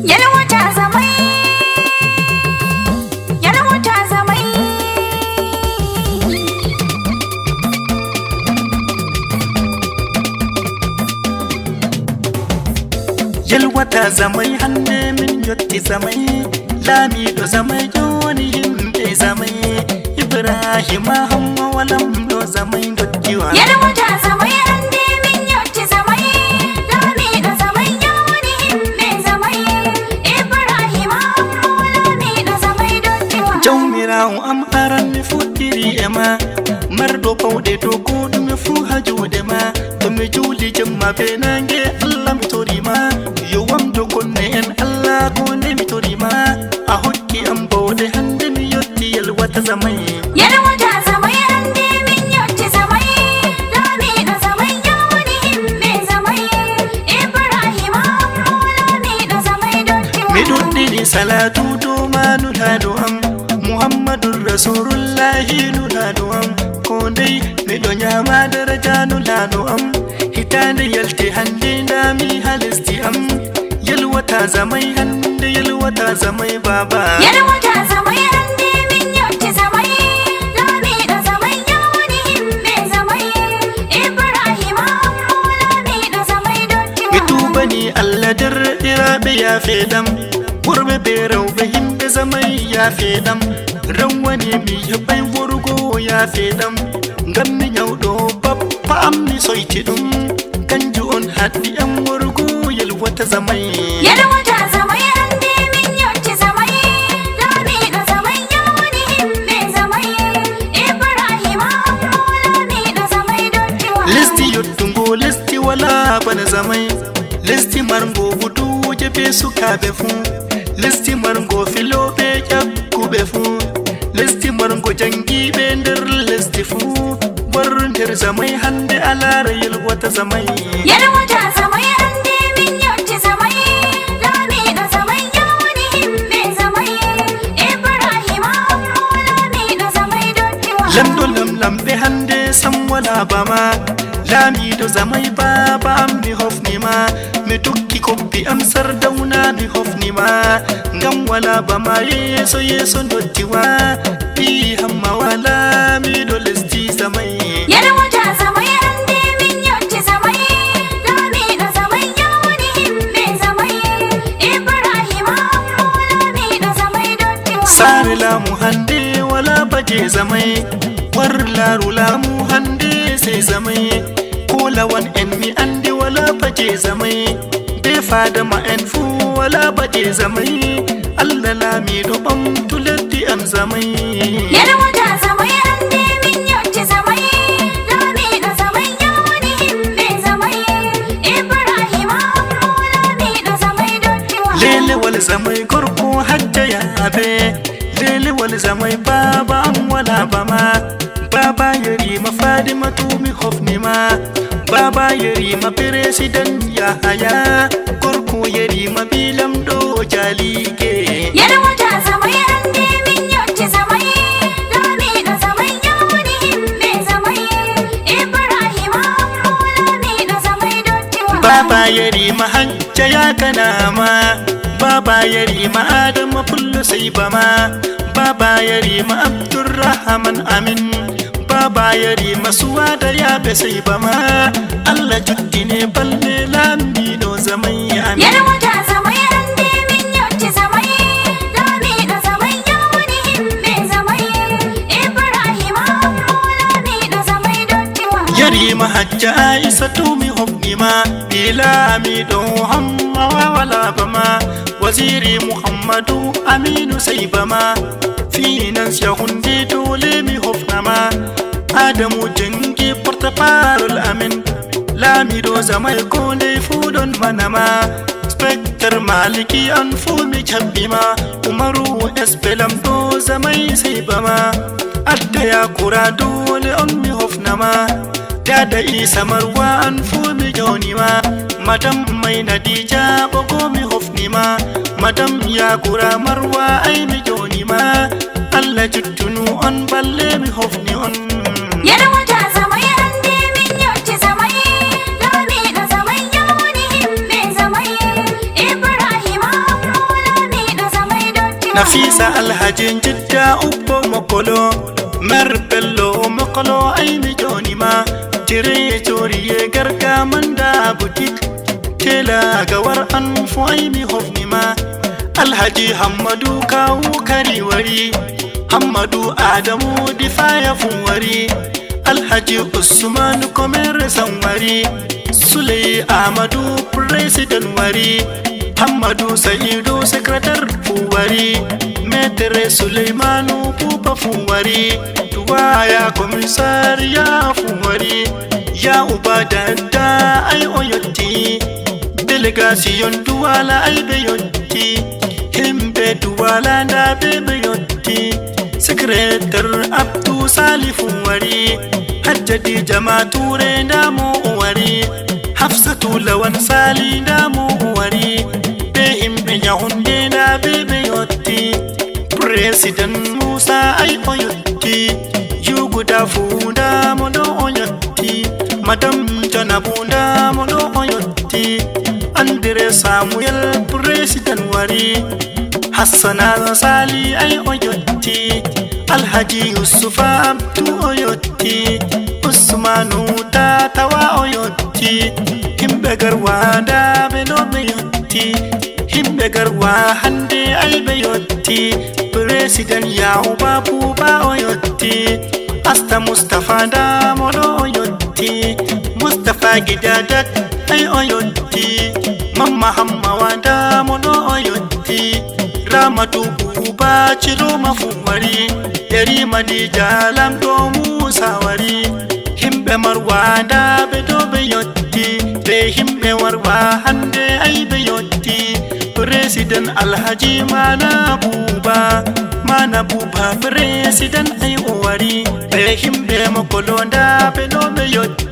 Yalwata zamai, yalwata zamai. Yalwata zamai hanne min yotti zamai, lamiɗo zamai joni himɓe zamai, Ibrahima hamma walam ɗo zamai dottiwa. Yalwata zamai hanne min yotti zamai, lamiɗo zamai joni himɓe zamai, Ibrahima hamma lamiɗo zamai dottiwa. Jawmirawo am aran mi fuɗɗiri e ma, marɗo pawɗe dow ko ɗume fuu ha juuɗe ma, to mi juuli jemma be nange Allah mi torima, yo wamdo konne en Allah konde mi torima, a hokki am bawɗe hande mi yotti yalwata zamai. Yalwata zamai hanne min yotti zamai, lamiɗo zamai joni himɓe zamai, Ibrahima hamma lamiɗo zamai dottiwa. Mi ɗuɗɗini salatu dow manulaɗo am, Muhammadur Rasulullahi nulaɗo am, ko ndey miɗo nyama daraja nulaɗo am, hitande yalte hande ndami ha lesdi am, yalwata zamai hande yalwata zamai baba. Yalwata zamai hanne min yotti zamai, lamiɗo zamai joni himɓe zamai, Ibrahima hamma lamiɗo zamai dottiwa. Mi tubani Allah derɗiraɓe yafe ɗam, worɓe be rewɓe himɓe zamai yafe ɗam, rawani mi heɓai worgo yafe ɗam, ngam mi nyawɗo bappa am mi soyti ɗum, kanju on haɗɗi am worgo yalwata zamai. Yalwata zamai hanne min yotti zamai, lamiɗo zamai joni himɓe zamai, Ibrahima hamma lamiɗo zamai dottiwa. Lesdi yottungo lesdi wala bana zamai, lesdi margo buduje be sukaɓe fuu, lesdi margo filoɓe ƴakkuɓe fuu, lesdi margo jangiɓe nder lesdi fuu, bor nder zamai hande alara yalwata zamai. Yalwata zamai hanne min yotti zamai, lamiɗo zamai joni himɓe zamai, Ibrahima hamma lamiɗo zamai dottiwa. Lamɗo lamlamɓe hande sam wala bama, lamiɗo zamai baba am mi hofnima, mi tukki koppi am Sardauna mi hofnima, ngam wala bama yeso yeso dottiwa, ɓi hamma wala miɗo lesdi zamai. Yalwata zamai hanne min yotti zamai, lamiɗo zamai joni himɓe zamai, Ibrahima hamma lamiɗo zamai dottiwa. Sare lamu hande wala baje zamai, war laru lamu hande sai zamai, ko lawan en mi andi wala baje zamai, be fadama en fu wala baje zamai, Allah lamiɗo ɓamtu leddi am zamai. Yalwata zamai hanne min yotti zamai, lamiɗo zamai joni himɓe zamai, Ibrahima hamma lamiɗo zamai dottiwa. Lelewal zamai gorko hajja yaɓe, lelewal zamai baba am wala bama, baba yarima Fadimatu mi hofnima, baba yarima President Yahaya, gorko yarima bilamɗo jalige. Yalwata zamai hanne min yotti zamai, lamiɗo zamai joni himɓe zamai, Ibrahima hamma lamiɗo zamai dottiwa. Baba yarima hajja ya kanama, baba yarima Adama Pullo sai bama, baba yarima Abdurrahman Amin, baba yarima Suwada yaɓe sai bama, Allah juttine balɗe lamiɗo zamai amin. Yalwata zamai hanne min yotti zamai, lamiɗo zamai joni himɓe zamai, Ibrahima hamma lamiɗo zamai dottiwa. Yarima hajja Aisatu mi hofnima, bilamiɗo hamma wala bama, waziri Muhammadu Aminu sai bama, finance yahunde dole mi hofnama, Adamu Jengi porte-parole amin, lamiɗo zamai konde fuɗon manama, Spectre Maliki an fu mi caɓɓima, Umaru Espelam ɗo zamai sai bama, Adda Yakura dole on mi hofnama, Dada Isa Marwa an fu mi jonima, Madam Maina Dija ɓogo mi hofnima, Madam Yakura Marwa ai mi jonima, Allah juttunu on balle mi hofni on. Yalwata zamai hanne min yotti zamai, lamiɗo zamai joni himɓe zamai, Ibrahima hamma Nafisa alhajin jidda ubbo makolo Mer bello makolo ay mi joni ma Tire choriye garga manda butik Tela gawar anfu ay mi hofni ma Alhaji Hammadu kawu kari wari Hammadu Adamu difaya funwari Alhaji Usman komer sanwari Sulai Ahmadu president wari Hammadu Sa'idu secretary fuwari Metere Suleimanu pupa fuwari Tuwaya komisariya fuwari Ya ubadada ay oyotti Delegation duwala ay beyotti Himbe duwala na bebeyotti Secretary Abdu Salifu wari Hajjadi Jamature Damu wari Hafsatu Lawan Sali Damu wari Behimbe Yahunde na bebeyotti President Musa ay oyotti Yuguda Fuda mono oyotti Madam Janabunda mono oyotti Andre Samuel President wari Hassana Sali ay oyotti Alhaji Yusufa Abdu oyotti Usmanu Tatawa oyotti Himbe garwa da beno beyotti Himbe garwa hande ay beyotti President Yahuba Buba oyotti Asta Mustafa da mono oyotti Mustafa Gidadat ay oyotti Mamma Hammawa da mono oyotti Ramatu Buba Chiro mafuwari Yari Madija Lamdo Musa wari Himbe Marwa da bedo beyotti Be himbe warwa hande ay beyotti President Alhaji Mana Buba President ay wari Be himbe makolonda bedo beyotti